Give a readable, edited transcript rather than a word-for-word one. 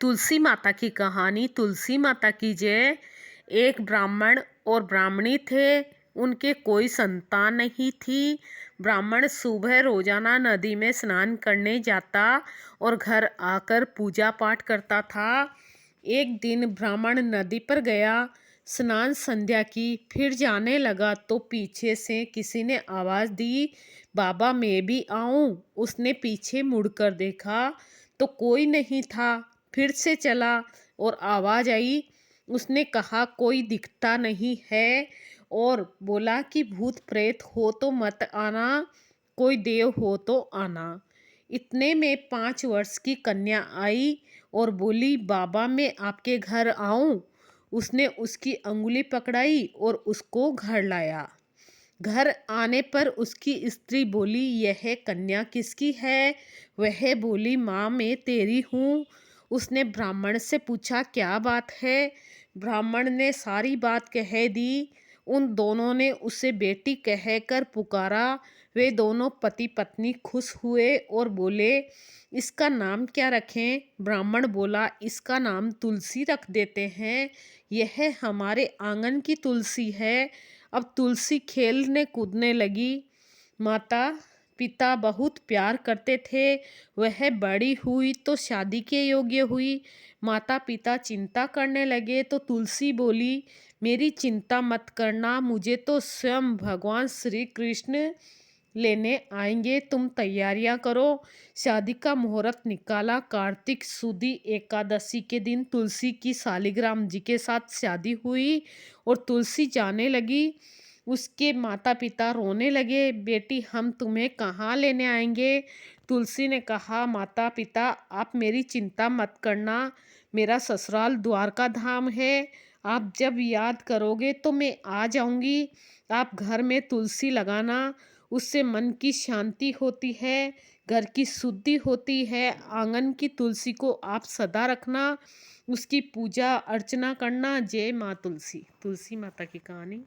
तुलसी माता की कहानी। तुलसी माता की जय। एक ब्राह्मण और ब्राह्मणी थे। उनके कोई संतान नहीं थी। ब्राह्मण सुबह रोजाना नदी में स्नान करने जाता और घर आकर पूजा पाठ करता था। एक दिन ब्राह्मण नदी पर गया, स्नान संध्या की, फिर जाने लगा तो पीछे से किसी ने आवाज़ दी, बाबा मैं भी आऊं। उसने पीछे मुड़कर देखा तो कोई नहीं था। फिर से चला और आवाज़ आई। उसने कहा कोई दिखता नहीं है और बोला कि भूत प्रेत हो तो मत आना, कोई देव हो तो आना। इतने में 5 वर्ष की कन्या आई और बोली, बाबा मैं आपके घर आऊं। उसने उसकी अंगुली पकड़ाई और उसको घर लाया। घर आने पर उसकी स्त्री बोली, यह कन्या किसकी है? वह बोली, माँ मैं तेरी हूँ। उसने ब्राह्मण से पूछा क्या बात है? ब्राह्मण ने सारी बात कह दी। उन दोनों ने उसे बेटी कहकर पुकारा। वे दोनों पति पत्नी खुश हुए और बोले, इसका नाम क्या रखें? ब्राह्मण बोला, इसका नाम तुलसी रख देते हैं। यह हमारे आंगन की तुलसी है। अब तुलसी खेलने कूदने लगी। माता पिता बहुत प्यार करते थे। वह बड़ी हुई तो शादी के योग्य हुई। माता पिता चिंता करने लगे तो तुलसी बोली, मेरी चिंता मत करना, मुझे तो स्वयं भगवान श्री कृष्ण लेने आएंगे, तुम तैयारियां करो। शादी का मुहूर्त निकाला। कार्तिक सुदी एकादशी के दिन तुलसी की शालिग्राम जी के साथ शादी हुई और तुलसी जाने लगी। उसके माता पिता रोने लगे, बेटी हम तुम्हें कहाँ लेने आएंगे? तुलसी ने कहा, माता पिता आप मेरी चिंता मत करना, मेरा ससुराल द्वारका धाम है। आप जब याद करोगे तो मैं आ जाऊंगी। आप घर में तुलसी लगाना, उससे मन की शांति होती है, घर की शुद्धि होती है। आंगन की तुलसी को आप सदा रखना, उसकी पूजा अर्चना करना। जय माँ तुलसी। तुलसी माता की कहानी।